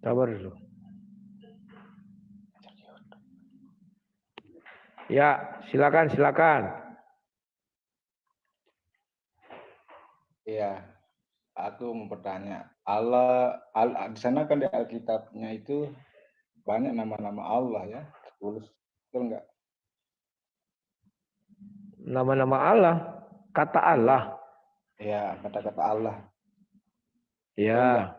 Sabar dulu. Ya, silakan. Iya, aku mau bertanya. Di sana kan di Alkitabnya itu banyak nama-nama Allah ya. Tulis, betul nggak? Nama-nama Allah, kata Allah. Iya, kata-kata Allah. Betul nggak?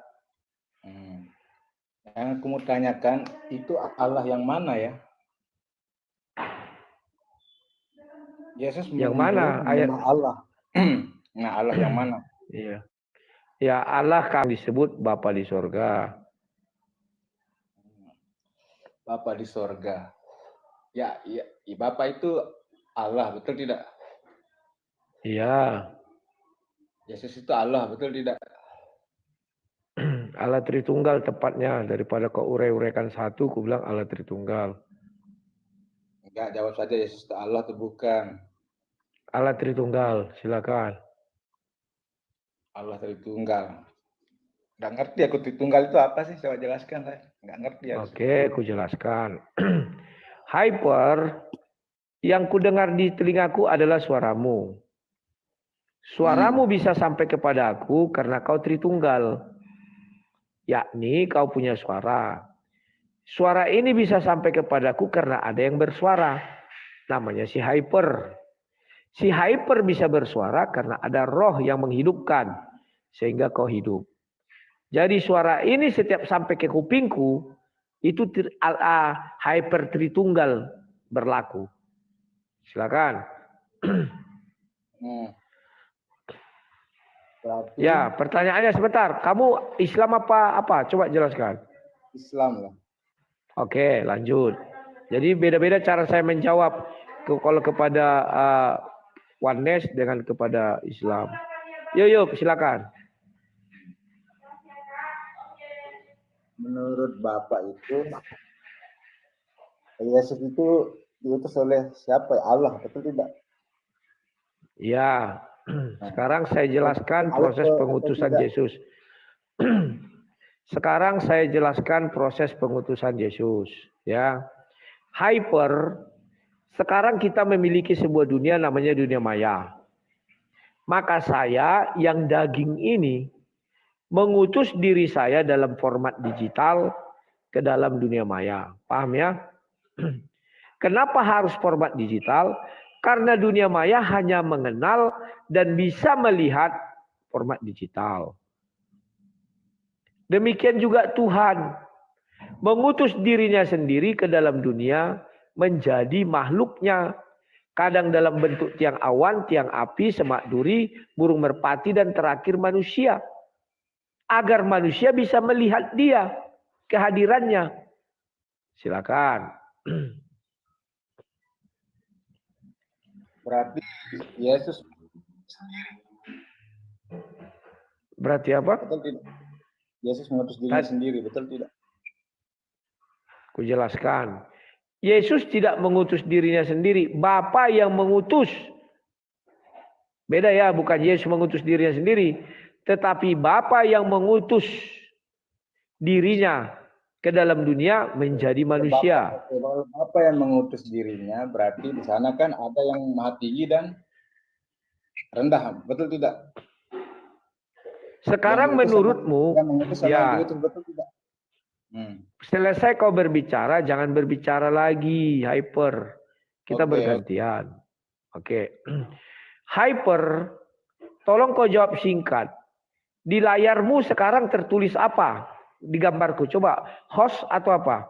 Ya, Yang aku mau tanyakan, itu Allah yang mana ya? Yesus yang mana ayat? menyembah Allah. Nah, Allah yang mana? Iya. Ya, Allah kan disebut Bapa di sorga. Bapa di sorga. Ya, Bapa itu Allah, betul tidak? Iya. Yesus itu Allah, betul tidak? Allah Tritunggal tepatnya, daripada kau urai-uraikan satu, ku bilang Allah Tritunggal. Enggak, jawab saja Yesus itu Allah atau bukan? Allah Tritunggal, silakan. Allah Tritunggal. Nggak ngerti aku Tritunggal itu apa sih? Coba jelaskan saya. Nggak ngerti ya. Oke, aku jelaskan. Hyper, yang ku dengar di telingaku adalah suaramu. Suaramu bisa sampai kepada aku karena kau Tritunggal. Yakni kau punya suara. Suara ini bisa sampai kepadaku karena ada yang bersuara. Namanya si Hyper. Si Hyper bisa bersuara karena ada roh yang menghidupkan. Sehingga kau hidup. Jadi suara ini setiap sampai ke kupingku. Itu Hyper Tritunggal berlaku. Silakan. Berarti Ya, pertanyaannya sebentar. Kamu Islam apa? Coba jelaskan. Islam lah. Oke, lanjut. Jadi beda-beda cara saya menjawab kalau kepada oneness dengan kepada Islam. Yuk, silakan. Menurut Bapak itu Yesus itu diutus oleh siapa? Allah, betul tidak? Ya, sekarang saya jelaskan proses pengutusan Yesus. Sekarang saya jelaskan proses pengutusan Yesus. Ya, Hyper. Sekarang kita memiliki sebuah dunia namanya dunia maya. Maka saya yang daging ini mengutus diri saya dalam format digital ke dalam dunia maya. Paham ya? Kenapa harus format digital? Karena dunia maya hanya mengenal dan bisa melihat format digital. Demikian juga Tuhan mengutus dirinya sendiri ke dalam dunia menjadi makhluknya. Kadang dalam bentuk tiang awan, tiang api, semak duri, burung merpati, dan terakhir manusia. Agar manusia bisa melihat dia, kehadirannya. Silakan. Berarti Yesus Berarti apa? betul tidak? Yesus mengutus dirinya sendiri, betul tidak? Aku jelaskan. Yesus tidak mengutus dirinya sendiri. Bapa yang mengutus. Beda ya, bukan Yesus mengutus dirinya sendiri. Tetapi Bapa yang mengutus dirinya ke dalam dunia menjadi manusia. Bapa yang mengutus dirinya, berarti di sana kan ada yang maha tinggi dan rendah, betul tidak? Sekarang menurutmu, ya, betul tidak? Selesai kau berbicara, jangan berbicara lagi, Hyper. Kita bergantian. Oke. Hyper, tolong kau jawab singkat. Di layarmu sekarang tertulis apa? Di gambarku, coba. Host atau apa?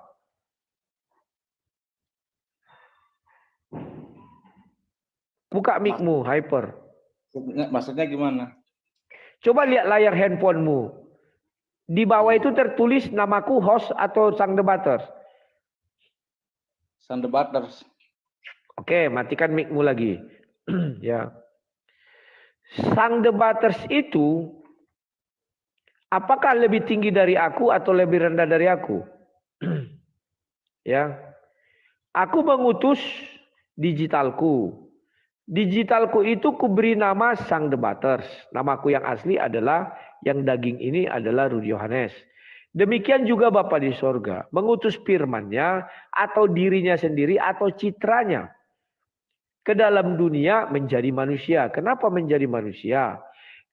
Buka mic-mu, Hyper. Maksudnya gimana? Coba lihat layar handphonemu. Di bawah itu tertulis namaku host atau sang debaters. Sang debaters. Oke, matikan mic-mu lagi. Ya. Sang debaters itu apakah lebih tinggi dari aku atau lebih rendah dari aku? Ya. Aku mengutus digitalku. Digitalku itu kuberi nama Sang Debaters. Namaku yang asli adalah, yang daging ini adalah Rudi Yohanes. Demikian juga Bapa di sorga mengutus firman-Nya atau dirinya sendiri atau citranya ke dalam dunia menjadi manusia. Kenapa menjadi manusia?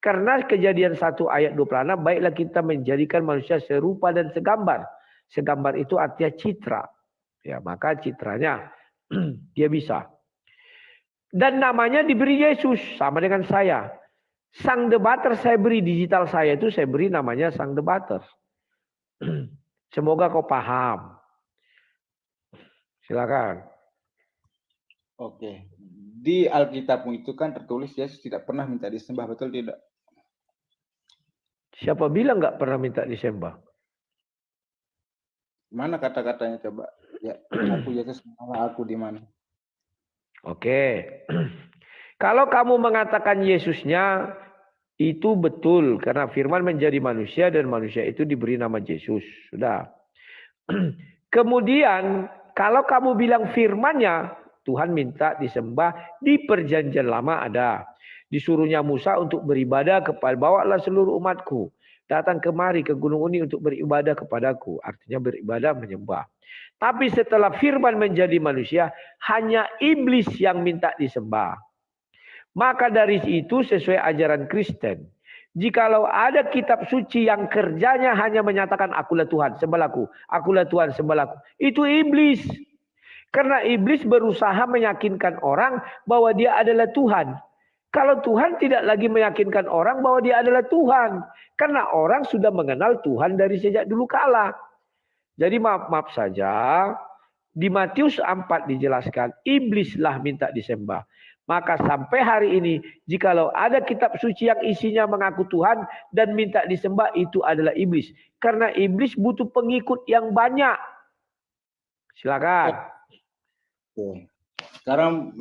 Karena Kejadian 1 ayat 26, baiklah kita menjadikan manusia serupa dan segambar. Segambar itu artinya citra. Ya, maka citranya dia bisa. Dan namanya diberi Yesus, sama dengan saya. Sang Debater saya beri, digital saya itu saya beri namanya Sang Debater. Semoga kau paham. Silakan. Oke. Di Alkitabmu itu kan tertulis Yesus tidak pernah minta disembah, betul tidak? Siapa bilang nggak pernah minta disembah? Mana kata-katanya coba? Ya, aku Yesus, aku di mana? Oke. Kalau kamu mengatakan Yesusnya, itu betul. Karena firman menjadi manusia dan manusia itu diberi nama Yesus. Sudah. Kemudian kalau kamu bilang firmannya, Tuhan minta disembah di perjanjian lama ada. Disuruhnya Musa untuk beribadah kepada, bawalah seluruh umatku datang kemari ke Gunung Uni untuk beribadah kepadaku. Artinya beribadah menyembah. Tapi setelah firman menjadi manusia, hanya iblis yang minta disembah. Maka dari itu sesuai ajaran Kristen, jikalau ada kitab suci yang kerjanya hanya menyatakan akulah Tuhan sembahlah akulah Tuhan sembahlah, itu iblis. Karena iblis berusaha meyakinkan orang bahwa dia adalah Tuhan. Kalau Tuhan tidak lagi meyakinkan orang bahwa dia adalah Tuhan. Karena orang sudah mengenal Tuhan dari sejak dulu kala. Jadi maaf saja, di Matius 4 dijelaskan, iblislah minta disembah. Maka sampai hari ini, jikalau ada kitab suci yang isinya mengaku Tuhan dan minta disembah, itu adalah iblis. Karena iblis butuh pengikut yang banyak. Silakan. Oke. Sekarang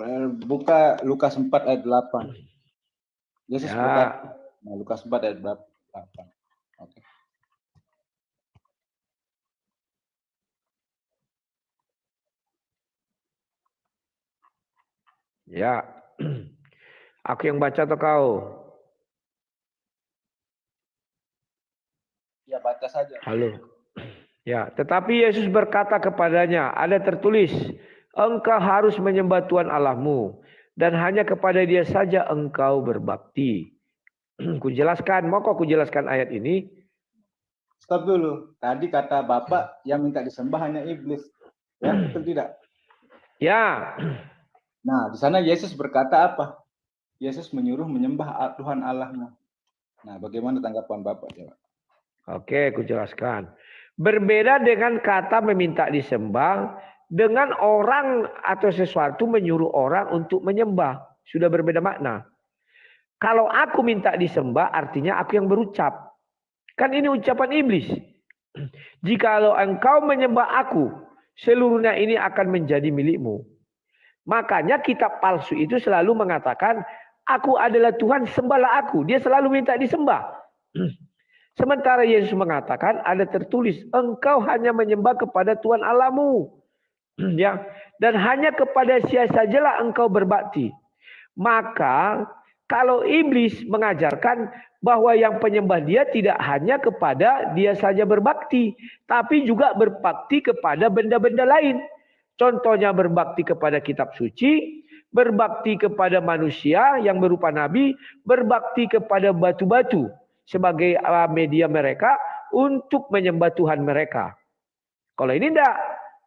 buka Lukas 4 ayat 8. Yesus berkata, Lukas 4 ayat 8. Oke. Ya. Aku yang baca atau kau? Ya, baca saja. Halo. Ya, tetapi Yesus berkata kepadanya, ada tertulis, engkau harus menyembah Tuhan Allahmu dan hanya kepada Dia saja engkau berbakti. Kujelaskan, mau kok kujelaskan ayat ini? Stop dulu. Tadi kata Bapak yang minta disembah hanya iblis. Ya, betul tidak? Ya. Nah, di sana Yesus berkata apa? Yesus menyuruh menyembah Tuhan Allahmu. Nah, bagaimana tanggapan Bapak? Oke, kujelaskan. Berbeda dengan kata meminta disembah, dengan orang atau sesuatu menyuruh orang untuk menyembah. Sudah berbeda makna. Kalau aku minta disembah, artinya aku yang berucap. Kan ini ucapan iblis. Jikalau engkau menyembah aku, seluruhnya ini akan menjadi milikmu. Makanya kitab palsu itu selalu mengatakan, aku adalah Tuhan, sembahlah aku. Dia selalu minta disembah. Sementara Yesus mengatakan, ada tertulis, engkau hanya menyembah kepada Tuhan Allahmu. Ya, dan hanya kepada Dia sajalah engkau berbakti. Maka kalau iblis mengajarkan bahwa yang penyembah dia tidak hanya kepada dia saja berbakti, tapi juga berbakti kepada benda-benda lain. Contohnya berbakti kepada kitab suci, berbakti kepada manusia yang berupa nabi, berbakti kepada batu-batu sebagai media mereka untuk menyembah Tuhan mereka. Kalau ini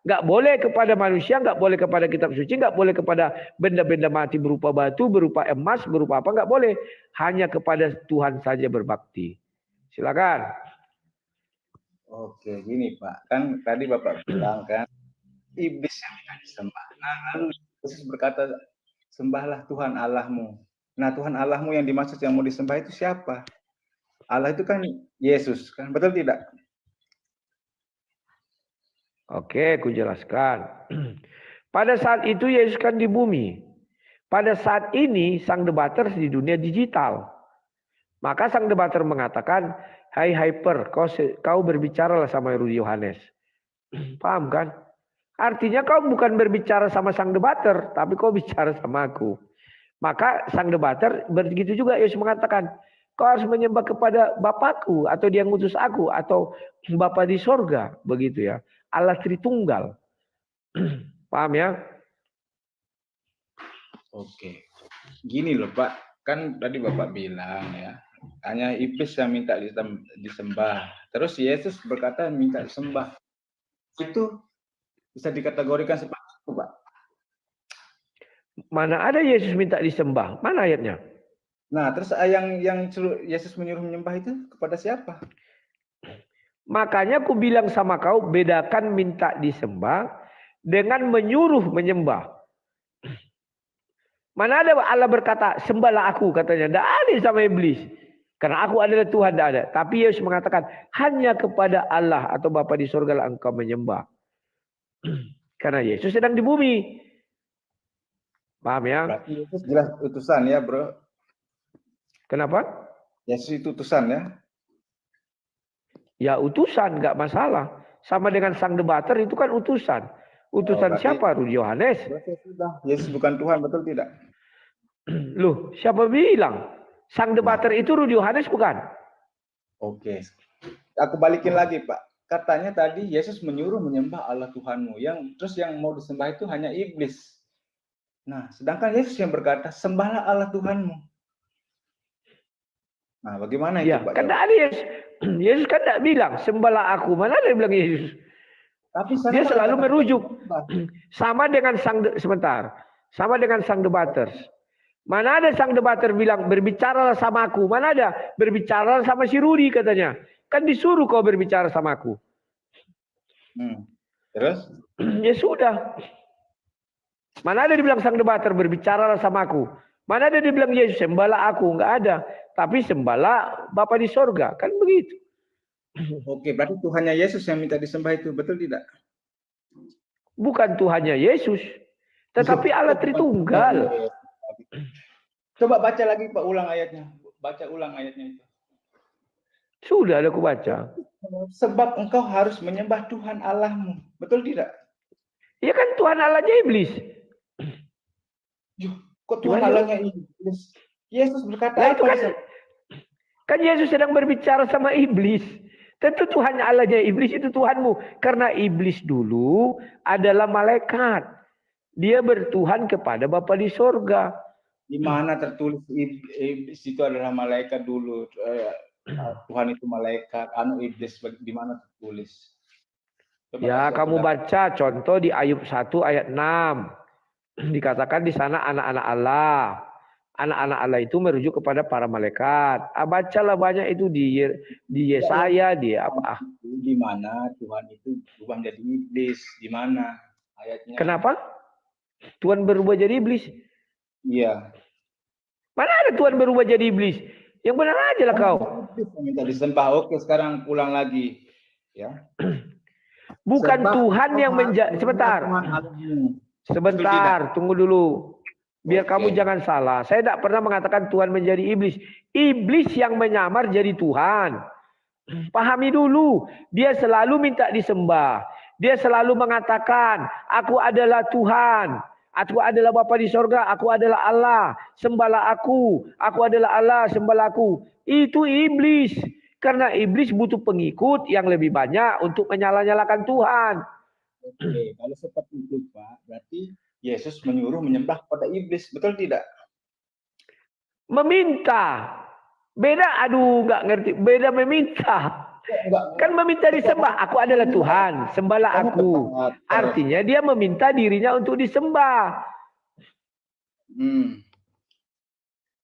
nggak boleh kepada manusia, nggak boleh kepada kitab suci, nggak boleh kepada benda-benda mati berupa batu, berupa emas, berupa apa, nggak boleh. Hanya kepada Tuhan saja berbakti. Silakan. Oke, gini Pak. Kan tadi Bapak bilang kan, iblis yang minta disembah. Nah, lalu Yesus berkata, sembahlah Tuhan Allahmu. Nah, Tuhan Allahmu yang dimaksud yang mau disembah itu siapa? Allah itu kan Yesus, kan? Betul tidak? Oke, aku jelaskan. Pada saat itu Yesus kan di bumi. Pada saat ini sang debater di dunia digital. Maka sang debater mengatakan, hai Hyper, kau berbicaralah sama Rudi Yohanes. Paham kan? Artinya kau bukan berbicara sama sang debater, tapi kau bicara sama aku. Maka sang debater begitu juga Yesus mengatakan, kau harus menyembah kepada Bapakku atau dia ngutus aku atau Bapa di sorga, begitu ya. Allah Tritunggal. Paham ya? Oke. Gini loh Pak, kan tadi Bapak bilang ya, hanya iblis yang minta disembah. Terus Yesus berkata minta disembah. Itu bisa dikategorikan seperti itu, Pak. Mana ada Yesus minta disembah? Mana ayatnya? Nah, terus yang Yesus menyuruh menyembah itu kepada siapa? Makanya aku bilang sama kau, bedakan minta disembah dengan menyuruh menyembah. Mana ada Allah berkata, sembahlah aku katanya. Tidak ada sama iblis. Karena aku adalah Tuhan, tidak ada. Tapi Yesus mengatakan, hanya kepada Allah atau Bapa di surga lah engkau menyembah. Karena Yesus sedang di bumi. Paham ya? Berarti Yesus jelas utusan ya, bro. Kenapa? Yesus itu utusan ya. Ya utusan, nggak masalah. Sama dengan sang debater itu kan utusan. Utusan berarti siapa? Rudi Yohanes. Yesus bukan Tuhan, betul tidak? Loh, siapa bilang? Sang debater itu Rudi Yohanes bukan? Oke. Aku balikin lagi, Pak. Katanya tadi Yesus menyuruh menyembah Allah Tuhanmu. Terus yang mau disembah itu hanya iblis. Nah, sedangkan Yesus yang berkata, sembahlah Allah Tuhanmu. Nah, bagaimana itu, Ya, Pak? kan ada Yesus. Yesus kan tidak bilang, sembahlah aku. Mana ada yang bilang Yesus? Tapi dia selalu merujuk. Sama dengan sama dengan sang debater. Mana ada sang debater bilang, berbicaralah sama aku. Mana ada, berbicaralah sama si Rudi katanya. Kan disuruh kau berbicara sama aku. Terus? Ya sudah. Mana ada dibilang sang debater, berbicaralah sama aku. Mana ada dibilang Yesus, sembahlah aku. Enggak ada. Tapi sembahlah Bapa di sorga. Kan begitu. Oke, berarti Tuhannya Yesus yang minta disembah itu, betul tidak? Bukan Tuhannya Yesus. Tetapi Allah Tritunggal. Coba baca lagi Pak, ulang ayatnya. Baca ulang ayatnya itu. Sudah ada aku baca. Sebab engkau harus menyembah Tuhan Allahmu. Betul tidak? Ya kan Tuhan Allahnya iblis. Kok Tuhan Allahnya iblis? Yesus berkata nah, apa? Kan Yesus sedang berbicara sama iblis. Tentu Tuhannya Allahnya iblis itu Tuhanmu. Karena iblis dulu adalah malaikat. Dia bertuhan kepada Bapa di sorga. Di mana tertulis iblis itu adalah malaikat dulu? Tuhan itu malaikat, iblis di mana tertulis? Coba ya, kamu baca contoh di Ayub 1 ayat 6. Dikatakan di sana anak-anak Allah. Anak-anak Allah itu merujuk kepada para malaikat. Bacalah banyak itu di Yesaya, di apa? Di mana Tuhan itu berubah menjadi iblis? Di mana ayatnya? Kenapa? Tuhan berubah jadi iblis? Iya. Mana ada Tuhan berubah jadi iblis? Yang benar aja lah kau. Minta disembah. Oke, sekarang pulang lagi. Ya. Bukan Tuhan yang menjadi. Sebentar, tunggu dulu. Biar kamu jangan salah. Saya tidak pernah mengatakan Tuhan menjadi iblis. Iblis yang menyamar jadi Tuhan. Pahami dulu. Dia selalu minta disembah. Dia selalu mengatakan, aku adalah Tuhan. Aku adalah Bapa di sorga. Aku adalah Allah. Sembahlah aku. Aku adalah Allah. Sembahlah aku. Itu iblis. Karena iblis butuh pengikut yang lebih banyak untuk menyalah-nyalakan Tuhan. Oke, kalau seperti itu Pak, berarti Yesus menyuruh menyembah kepada iblis, betul tidak? Meminta. Beda, aduh nggak ngerti. Beda meminta. Kan meminta disembah. Aku adalah Tuhan, sembahlah aku. Artinya dia meminta dirinya untuk disembah.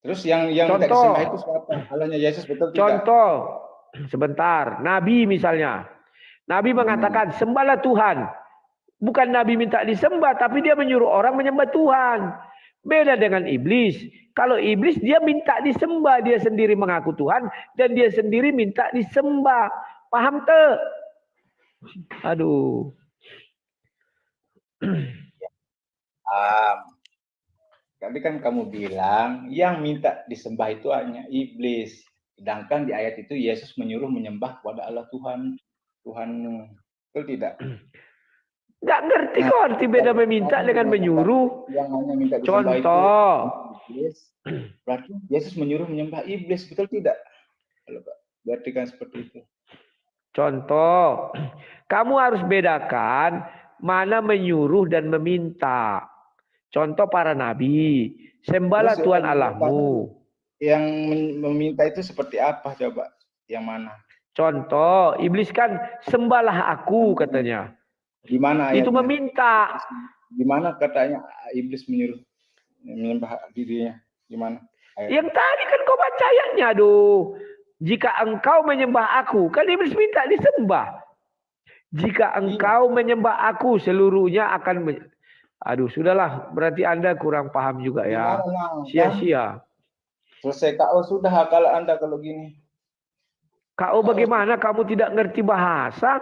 Terus yang minta disembah itu siapa? Allahnya Yesus, betul tidak? Contoh, sebentar. Nabi misalnya. Nabi mengatakan, sembahlah Tuhan. Bukan Nabi minta disembah, tapi dia menyuruh orang menyembah Tuhan. Beda dengan iblis. Kalau iblis dia minta disembah, dia sendiri mengaku Tuhan dan dia sendiri minta disembah. Paham tuh? Aduh. Tadi kan kamu bilang yang minta disembah itu hanya iblis. Sedangkan di ayat itu Yesus menyuruh menyembah kepada Allah Tuhanmu. Betul tidak? Nggak ngerti kok arti beda meminta dengan menyuruh. Yang hanya minta disembah itu Contoh. iblis. Berarti Yesus menyuruh menyembah iblis, betul tidak? Kalau Pak, berarti kan seperti itu. Contoh. Kamu harus bedakan mana menyuruh dan meminta. Contoh para nabi. Sembahlah Terus Tuhan Allahmu. Yang meminta itu seperti apa coba? Yang mana? Contoh, iblis kan sembahlah aku katanya. Di mana ayatnya? Itu meminta. Di mana katanya iblis menyuruh menyembah dirinya? Di mana? Yang tadi kan kau baca ayatnya, aduh. Jika engkau menyembah aku, kan iblis minta disembah. Jika engkau menyembah aku, seluruhnya akan aduh, sudahlah, berarti Anda kurang paham juga ya. Sia-sia. Selesai KO sudah kalau Anda kalau gini. KO bagaimana? Kamu tidak ngerti bahasa?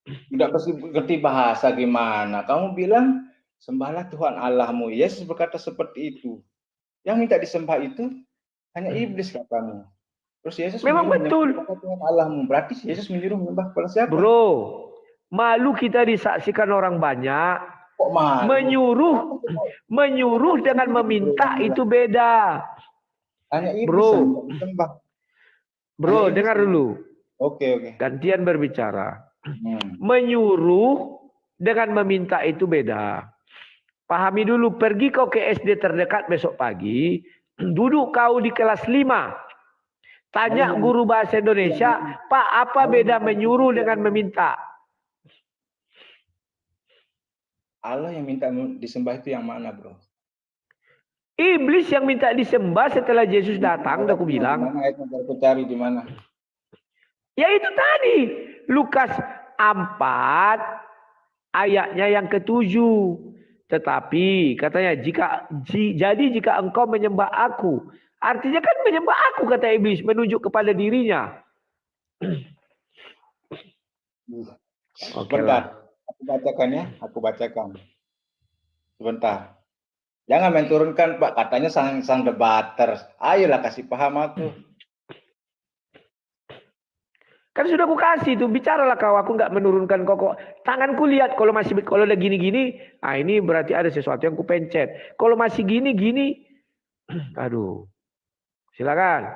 Tidak ngerti bahasa gimana? Kamu bilang sembahlah Tuhan Allahmu. Yesus berkata seperti itu. Yang minta disembah itu hanya iblis katamu. Terus Yesus memang betul. Tuhan Allahmu. Berarti Yesus menyuruh menyembah kepada siapa? Bro, malu kita disaksikan orang banyak. Kok malu? Menyuruh dengan meminta itu beda. Hanya iblis yang disembah. Bro, dengar dulu. Oke. Gantian berbicara. Menyuruh dengan meminta itu beda. Pahami dulu, pergi kau ke SD terdekat besok pagi, duduk kau di kelas 5. Tanya guru bahasa Indonesia, Pak, apa beda menyuruh dengan meminta? Allah yang minta disembah itu yang mana, bro? Iblis yang minta disembah setelah Yesus datang, udah aku bilang. Mana ayatnya baru cari di mana? Ya itu tadi, Lukas 4 ayatnya yang ke-7. Tetapi katanya jika engkau menyembah aku, artinya kan menyembah aku kata iblis, menunjuk kepada dirinya. Oke lah. Aku bacakan ya, aku bacakan. Sebentar. Jangan main turunkan Pak, katanya sang debater. Ayolah kasih paham aku. Kan sudah aku kasih tuh, bicaralah kau, aku nggak menurunkan kok. Tanganku lihat kalau udah gini-gini, ini berarti ada sesuatu yang ku pencet. Kalau masih gini-gini, aduh. Silakan.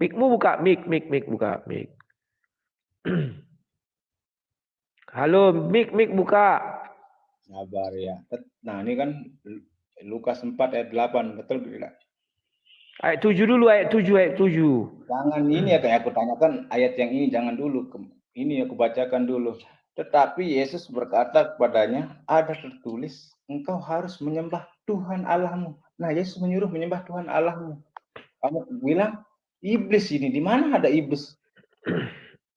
Mic-mu buka, mic buka, mic. Halo, mic buka. Sabar ya. Nah, ini kan Lukas 4 ayat 8, betul tidak? Ayat 7 dulu, ayat 7. Jangan ini ya kayak aku tanyakan ayat yang ini jangan dulu. Ini aku bacakan dulu. Tetapi Yesus berkata kepadanya, ada tertulis, engkau harus menyembah Tuhan Allahmu. Nah, Yesus menyuruh menyembah Tuhan Allahmu. Kamu bilang iblis ini, di mana ada iblis?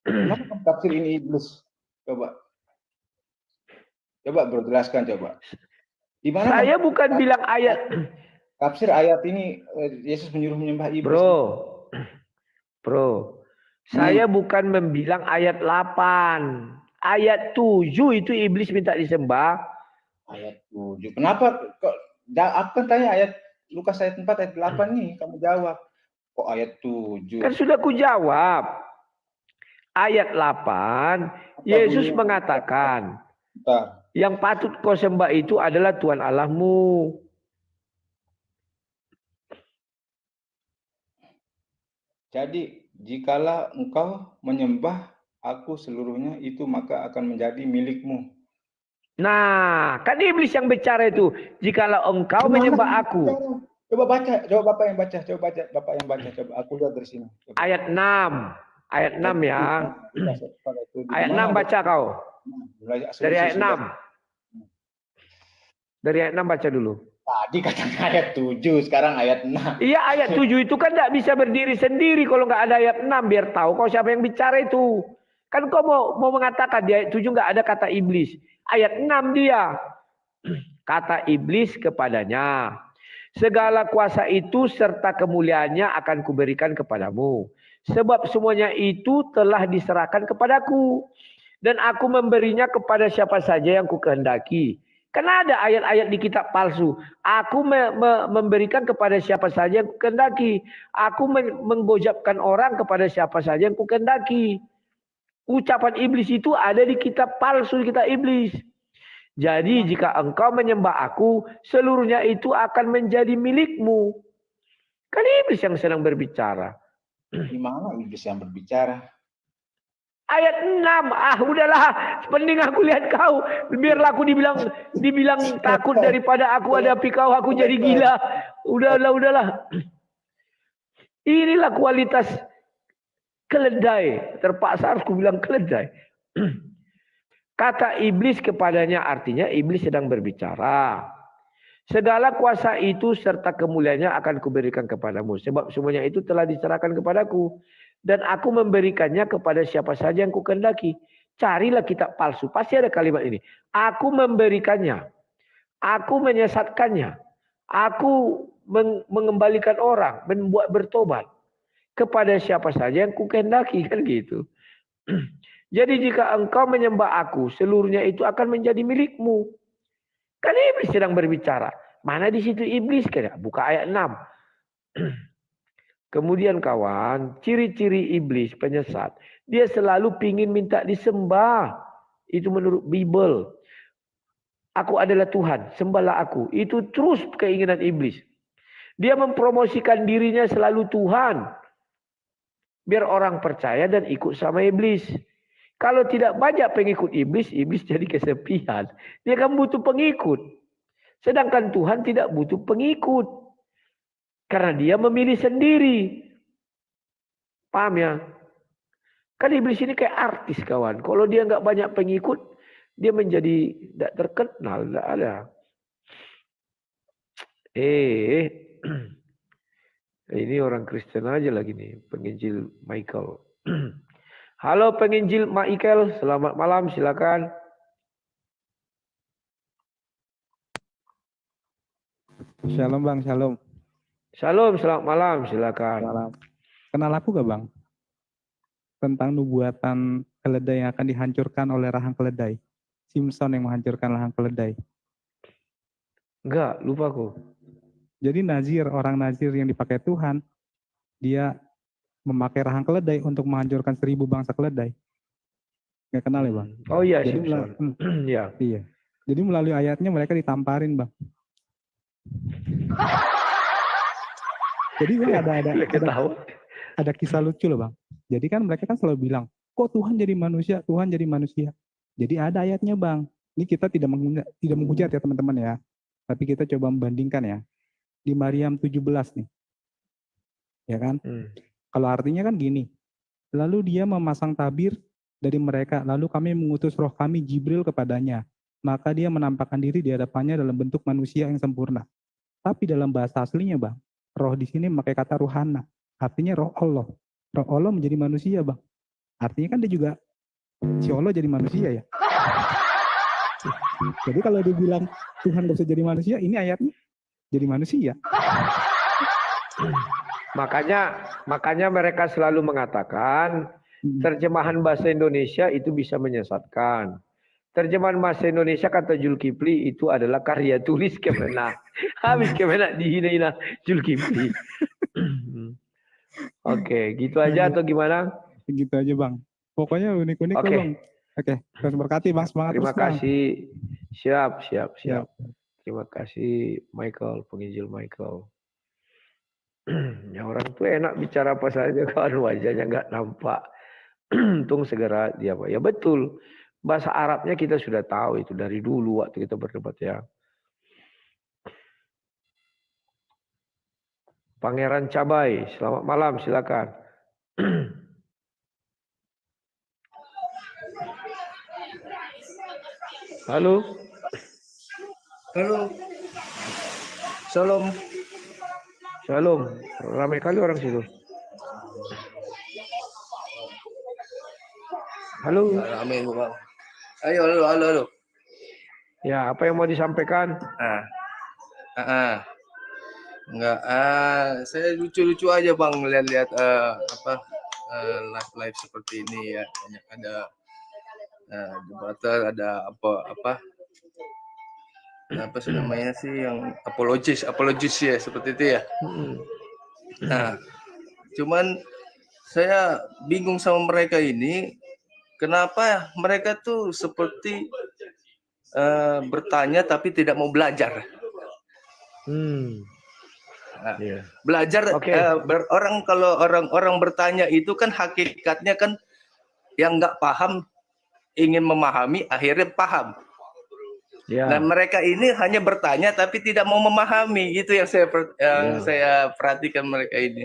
Kenapa tafsir ini iblis? Coba berjelaskan coba. Di mana? Saya bukan bilang ayat. Tafsir ayat ini Yesus menyuruh menyembah iblis. Bro. Saya bukan membilang ayat 8. Ayat 7 itu iblis minta disembah. Ayat 7. Kenapa kok aku kan tanya ayat Lukas ayat 4 ayat 8 nih, kamu jawab. Kok ayat 7? Kan sudah ku jawab. Ayat 8, Yesus mengatakan, yang patut kau sembah itu adalah Tuhan Allahmu. Jadi, jikalau engkau menyembah aku seluruhnya, itu maka akan menjadi milikmu. Nah, kan iblis yang bicara itu. Jikalau engkau menyembah aku. Coba baca, coba Bapak yang baca, Bapak yang baca, coba aku lihat dari sini. Coba. Ayat 6. Ayat 6 ya. Ayat 6 baca kau. Dari ayat 6. Dari ayat 6 baca dulu. Tadi katanya ayat 7, sekarang ayat 6. Iya, ayat 7 itu kan tidak bisa berdiri sendiri kalau nggak ada ayat 6. Biar tahu kau siapa yang bicara itu. Kan kau mau mengatakan di ayat 7 nggak ada kata iblis. Ayat 6 dia. Kata iblis kepadanya, segala kuasa itu serta kemuliaannya akan kuberikan kepadamu. Sebab semuanya itu telah diserahkan kepadaku. Dan aku memberinya kepada siapa saja yang kukehendaki. Karena ada ayat-ayat di kitab palsu. Aku memberikan kepada siapa saja yang kukendaki. Aku menggojapkan orang kepada siapa saja yang kukendaki. Ucapan iblis itu ada di kitab palsu, kitab iblis. Jadi jika engkau menyembah aku, seluruhnya itu akan menjadi milikmu. Kan iblis yang sedang berbicara. Di mana iblis yang berbicara? Ayat 6. Udahlah, mending aku lihat kau. Biarlah aku dibilang takut daripada aku hadapi kau, aku jadi gila. Udahlah. Inilah kualitas keledai. Terpaksa aku bilang keledai. Kata iblis kepadanya artinya iblis sedang berbicara. Segala kuasa itu serta kemuliaannya akan kuberikan kepadamu. Sebab semuanya itu telah diserahkan kepadaku. Dan aku memberikannya kepada siapa saja yang kukendaki. Carilah kitab palsu. Pasti ada kalimat ini. Aku memberikannya. Aku menyesatkannya. Aku mengembalikan orang. Membuat bertobat. Kepada siapa saja yang kukendaki. Kan gitu. Jadi jika engkau menyembah aku. Seluruhnya itu akan menjadi milikmu. Kan iblis sedang berbicara. Mana di situ iblis? Buka ayat 6. Kemudian kawan, ciri-ciri iblis penyesat. Dia selalu pingin minta disembah. Itu menurut Bible. Aku adalah Tuhan, sembahlah aku. Itu terus keinginan iblis. Dia mempromosikan dirinya selalu Tuhan. Biar orang percaya dan ikut sama iblis. Kalau tidak banyak pengikut iblis, iblis jadi kesepian. Dia kan butuh pengikut. Sedangkan Tuhan tidak butuh pengikut. Karena dia memilih sendiri. Paham ya? Kan iblis ini kayak artis kawan. Kalau dia nggak banyak pengikut, dia menjadi tidak terkenal. Tidak ada. Ini orang Kristen aja lagi nih. Penginjil Michael. Halo penginjil Michael. Selamat malam. Silakan. Shalom Bang, shalom. Shalom, selamat malam, silakan. Malam. Kenal aku gak Bang? Tentang nubuatan keledai yang akan dihancurkan oleh rahang keledai. Simpson yang menghancurkan rahang keledai. Enggak, lupa aku. Jadi Nazir, orang Nazir yang dipakai Tuhan, dia memakai rahang keledai untuk menghancurkan 1000 bangsa keledai. Gak kenal ya Bang? Oh iya, jadi Simpson. Ya. Iya. Jadi melalui ayatnya mereka ditamparin Bang. Jadi Bang ada kisah lucu loh Bang. Jadi kan mereka kan selalu bilang, kok Tuhan jadi manusia, Tuhan jadi manusia. Jadi ada ayatnya Bang. Ini kita tidak menghujat ya teman-teman ya. Tapi kita coba membandingkan ya. Di Maryam 17 nih. Ya kan? Kalau artinya kan gini. Lalu dia memasang tabir dari mereka. Lalu kami mengutus roh kami Jibril kepadanya. Maka dia menampakkan diri di hadapannya dalam bentuk manusia yang sempurna. Tapi dalam bahasa aslinya Bang, roh di sini memakai kata ruhana. Artinya roh Allah. Roh Allah menjadi manusia Bang. Artinya kan dia juga, si Allah jadi manusia ya. Jadi kalau dibilang Tuhan gak bisa jadi manusia, ini ayatnya jadi manusia. Makanya mereka selalu mengatakan terjemahan bahasa Indonesia itu bisa menyesatkan. Terjemahan bahasa Indonesia kata Zulkifli itu adalah karya tulis Kemenak. Habis Kemenak dihina-hina Zulkifli. Oke, gitu aja atau gimana? Gitu aja Bang. Pokoknya unik-unik Oke. Bang. Oke, terus berkati Bang, semangat Terima terus Bang. kasih. Siap. Terima kasih Michael, penginjil Michael. Ya orang tuh enak bicara apa saja kawan, wajahnya nggak nampak. Untung segera dia apa? Ya betul. Bahasa Arabnya kita sudah tahu itu dari dulu waktu kita berdebat ya. Pangeran Cabai, selamat malam, silakan. Halo. Shalom. Ramai kali orang situ. Halo. Ramai Bang. Ayo, halo. Ya, apa yang mau disampaikan? Enggak, saya lucu-lucu aja Bang lihat-lihat live seperti ini ya. Banyak ada debater, ada apa apa sih namanya sih yang apologis ya seperti itu ya. Nah, cuman saya bingung sama mereka ini, kenapa mereka tuh seperti bertanya tapi tidak mau belajar. Nah, belajar kalau orang bertanya itu kan hakikatnya kan yang nggak paham ingin memahami, akhirnya paham. Nah, mereka ini hanya bertanya tapi tidak mau memahami, itu yang saya perhatikan mereka ini.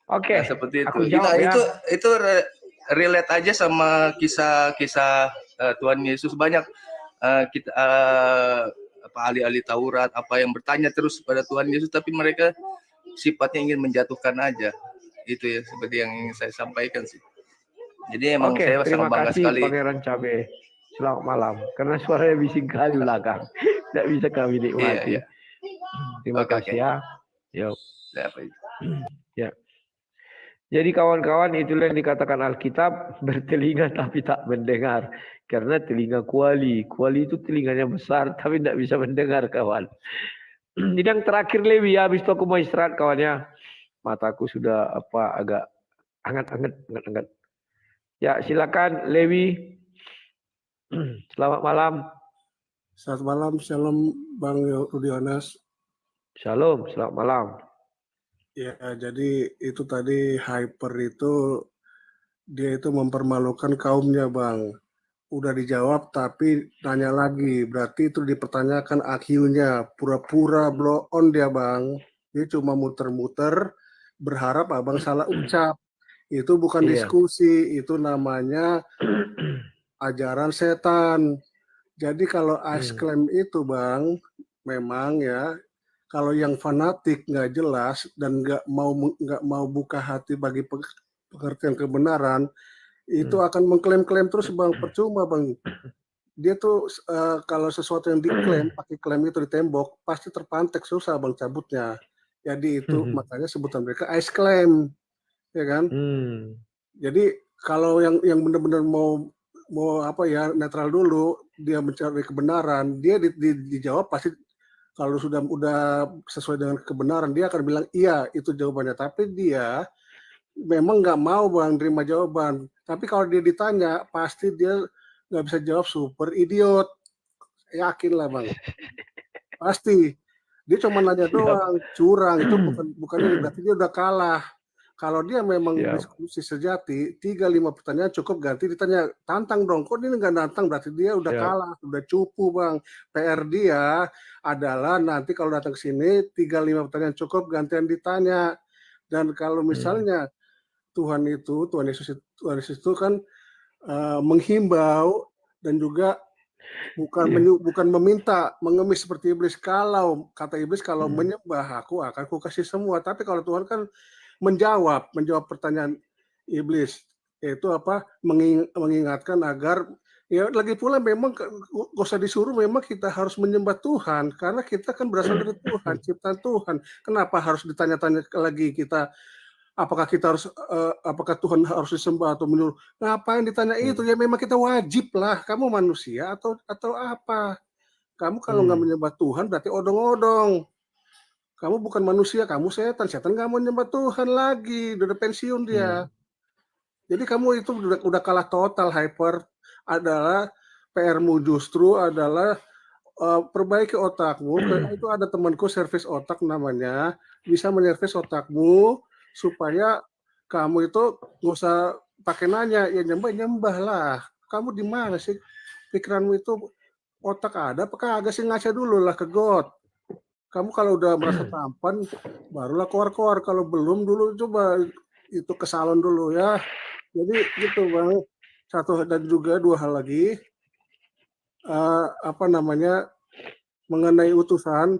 Nah, seperti itu. Aku jawab ya. Itu relate aja sama kisah-kisah Tuhan Yesus. Banyak kita ahli-ahli Taurat apa yang bertanya terus pada Tuhan Yesus, tapi mereka sifatnya ingin menjatuhkan aja. Itu ya seperti yang ingin saya sampaikan sih. Jadi emang saya sangat bangga sekali. Terima kasih Pangeran Cabe. Selamat malam. Karena suaranya bising kali belakang. Tidak bisa kami nikmati. Iya. Terima kasih ya. Yuk. Ya. Jadi kawan-kawan, itulah yang dikatakan Alkitab, bertelinga tapi tak mendengar. Karena telinga kuali. Kuali itu telinganya besar tapi tidak bisa mendengar, kawan. Jadi yang terakhir Lewi, habis itu aku mau istirahat kawannya. Mataku sudah agak hangat. Ya, silakan Lewi. Selamat malam. Selamat malam, shalom Bang Rudi Yonas. Shalom, selamat malam. Ya, jadi itu tadi Hyper itu dia itu mempermalukan kaumnya, Bang. Udah dijawab tapi nanya lagi, berarti itu dipertanyakan IQ-nya, pura-pura blow on dia, Bang. Dia cuma muter-muter berharap Abang salah ucap. Itu bukan diskusi, itu namanya ajaran setan. Jadi kalau klaim itu, Bang, memang ya, kalau yang fanatik nggak jelas dan nggak mau buka hati bagi pengertian kebenaran, itu akan mengklaim-klaim terus, Bang. Percuma, Bang. Dia tuh kalau sesuatu yang diklaim, pakai klaim itu di tembok, pasti terpantek, susah, Bang, cabutnya. Jadi itu makanya sebutan mereka ice claim, ya kan? Jadi kalau yang benar-benar mau netral dulu, dia mencari kebenaran, dia dijawab pasti kalau udah sesuai dengan kebenaran, dia akan bilang iya itu jawabannya. Tapi dia memang nggak mau, Bang, terima jawaban. Tapi kalau dia ditanya, pasti dia nggak bisa jawab, super idiot. Yakin lah, Bang. Pasti. Dia cuma nanya doang, curang. Itu bukannya berarti dia udah kalah. Kalau dia memang diskusi sejati, 3-5 pertanyaan cukup, ganti ditanya, tantang dong. Kok dia nggak nantang, berarti dia udah kalah, udah cupu, Bang. PR dia adalah nanti kalau datang ke sini, 3-5 pertanyaan cukup, gantian ditanya. Dan kalau misalnya Tuhan Yesus itu kan menghimbau dan juga bukan meminta, mengemis seperti iblis. Kalau kata iblis, kalau menyembah aku akan kukasih semua. Tapi kalau Tuhan kan menjawab pertanyaan iblis, yaitu mengingatkan agar lagi pula memang gak usah disuruh, memang kita harus menyembah Tuhan karena kita kan berasal dari Tuhan, ciptaan Tuhan. Kenapa harus ditanya-tanya lagi kita? Apakah Tuhan harus disembah atau menyuruh? Ngapain ditanya itu? Ya memang kita wajib lah. Kamu manusia atau apa? Kamu kalau nggak menyembah Tuhan berarti odong-odong. Kamu bukan manusia, kamu setan nggak mau nyembah Tuhan lagi, udah pensiun dia. Jadi kamu itu udah kalah total. Hyper adalah PR-mu justru adalah perbaiki otakmu. Itu ada temanku servis otak namanya, bisa menyervis otakmu supaya kamu itu nggak usah pakai nanya, ya nyembah lah. Kamu di mana sih? Pikiranmu itu otak ada, apakah agak sih ngaca dulu lah ke God. Kamu kalau udah merasa tampan, barulah keluar-keluar. Kalau belum, dulu coba itu ke salon dulu ya. Jadi gitu, Bang. Satu dan juga dua hal lagi. Mengenai utusan,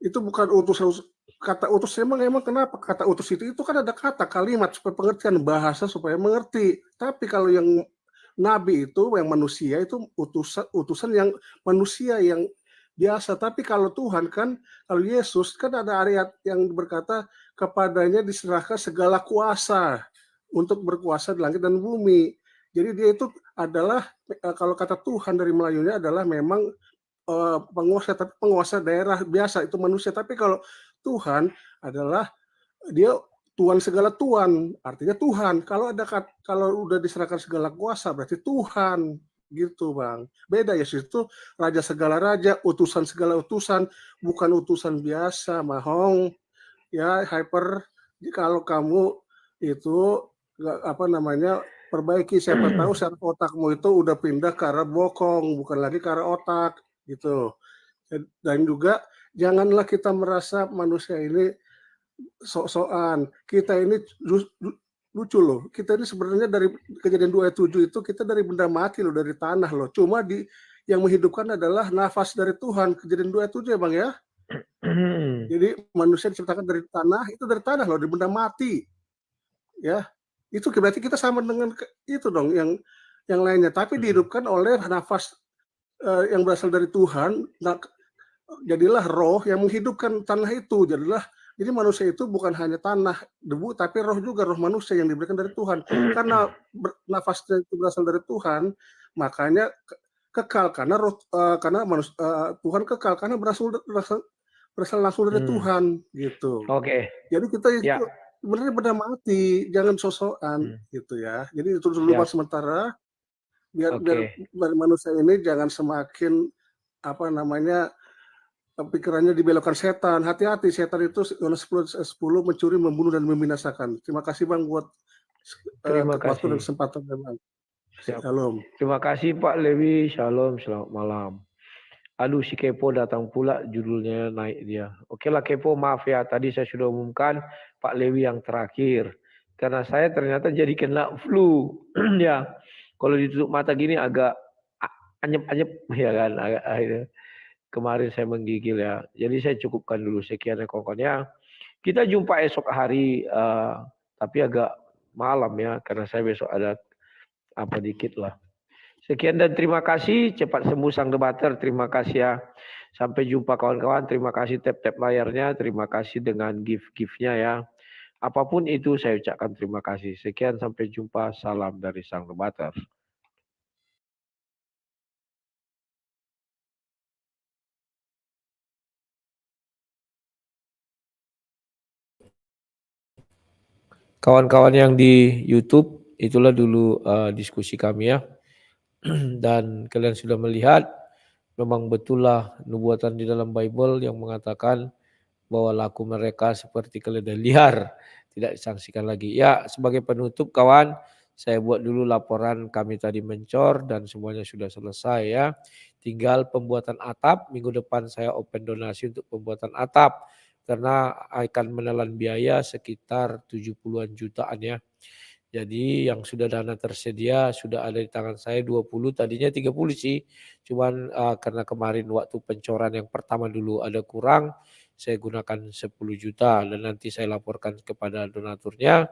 itu bukan utusan. Kata utus emang kenapa? Kata utus itu kan ada kata, kalimat, supaya pengertian, bahasa supaya mengerti. Tapi kalau yang nabi itu, yang manusia itu utusan yang manusia yang biasa. Tapi kalau Tuhan kan, kalau Yesus kan ada ayat yang berkata kepadanya diserahkan segala kuasa untuk berkuasa di langit dan bumi. Jadi dia itu adalah, kalau kata Tuhan dari Melayunya adalah memang penguasa, tapi penguasa daerah biasa itu manusia. Tapi kalau Tuhan adalah dia Tuhan segala Tuhan, artinya Tuhan. Kalau udah diserahkan segala kuasa berarti Tuhan gitu Bang. Beda, Yesus itu raja segala raja, utusan segala utusan, bukan utusan biasa mahong ya hyper. Kalau kamu itu perbaiki, siapa tahu saraf otakmu itu udah pindah ke arah bokong, bukan lagi ke arah otak gitu. Dan juga janganlah kita merasa manusia ini sok-sokan. Kita ini lucu loh. Kita ini sebenarnya dari Kejadian 2 ayat 7 itu kita dari benda mati loh, dari tanah loh. Cuma yang menghidupkan adalah nafas dari Tuhan. Kejadian 2 ayat 7 ya Bang ya. Jadi manusia diciptakan dari tanah, itu dari tanah loh, dari benda mati. Ya. Itu berarti kita sama dengan itu dong yang lainnya, tapi dihidupkan oleh nafas yang berasal dari Tuhan. Nah, jadilah roh yang menghidupkan tanah itu. Jadi manusia itu bukan hanya tanah, debu, tapi roh juga, roh manusia yang diberikan dari Tuhan. Karena nafasnya itu berasal dari Tuhan, makanya kekal, karena Tuhan kekal karena berasal langsung dari Tuhan gitu. Oke. Jadi kita itu sebenarnya benda mati, jangan sosokan gitu ya. Jadi itu dulu sementara biar manusia ini jangan semakin pikirannya dibelokkan setan. Hati-hati, setan itu Yohanes 10 mencuri, membunuh dan membinasakan. Terima kasih Bang buat waktu dan kesempatan Bang. Shalom. Terima kasih Pak Lewi. Shalom, selamat malam. Aduh, si Kepo datang pula, judulnya naik dia. Oke lah Kepo, maaf ya, tadi saya sudah umumkan Pak Lewi yang terakhir. Karena saya ternyata jadi kena flu. Ya, kalau ditutup mata gini agak anyep-anyep ya kan. Kemarin saya menggigil ya. Jadi saya cukupkan dulu sekian ya kawan-kawan. Kita jumpa esok hari, tapi agak malam ya, karena saya besok ada dikit lah. Sekian dan terima kasih. Cepat sembuh sang debater. Terima kasih ya. Sampai jumpa kawan-kawan. Terima kasih tap-tap layarnya. Terima kasih dengan gift-giftnya ya. Apapun itu saya ucapkan terima kasih. Sekian, sampai jumpa. Salam dari sang debater. Kawan-kawan yang di YouTube, itulah dulu diskusi kami ya. Dan kalian sudah melihat, memang betullah nubuatan di dalam Bible yang mengatakan bahwa laku mereka seperti keledai liar, tidak disangsikan lagi. Ya, sebagai penutup kawan, saya buat dulu laporan kami tadi mencor dan semuanya sudah selesai ya. Tinggal pembuatan atap, minggu depan saya open donasi untuk pembuatan atap. Karena akan menelan biaya sekitar 70-an jutaan ya. Jadi yang sudah dana tersedia sudah ada di tangan saya 20, tadinya 30 sih. Cuman karena kemarin waktu pencoran yang pertama dulu ada kurang, saya gunakan 10 juta dan nanti saya laporkan kepada donaturnya.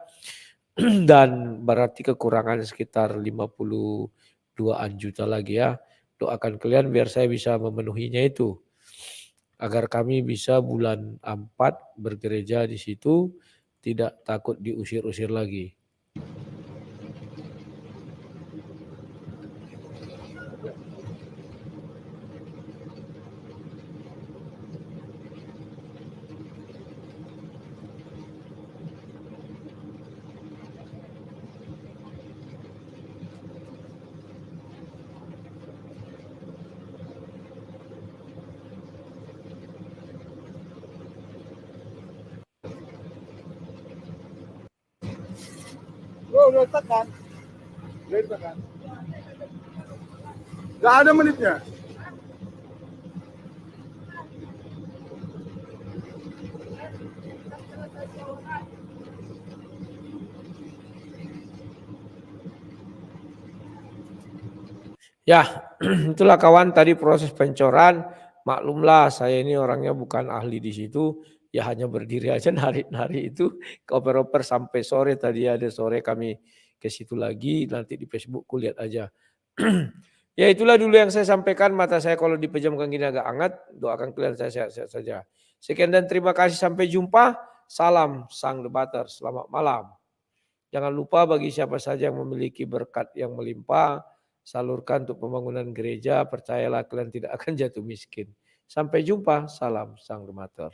Dan berarti kekurangan sekitar 52-an juta lagi ya. Doakan kalian biar saya bisa memenuhinya itu. Agar kami bisa bulan 4 bergereja di situ, tidak takut diusir-usir lagi. Udah tekan. Gak ada menitnya. Ya, itulah kawan tadi proses pencoran. Maklumlah saya ini orangnya bukan ahli di situ. Ya hanya berdiri aja nari-nari itu. Oper-oper sampai sore, tadi ada sore kami ke situ lagi. Nanti di Facebookku lihat aja. Ya itulah dulu yang saya sampaikan. Mata saya kalau dipejamkan gini agak hangat. Doakan kalian saya sehat-sehat saja. Sekian dan terima kasih. Sampai jumpa. Salam sang debater. Selamat malam. Jangan lupa bagi siapa saja yang memiliki berkat yang melimpah, salurkan untuk pembangunan gereja, percayalah kalian tidak akan jatuh miskin. Sampai jumpa, salam Sang Remator.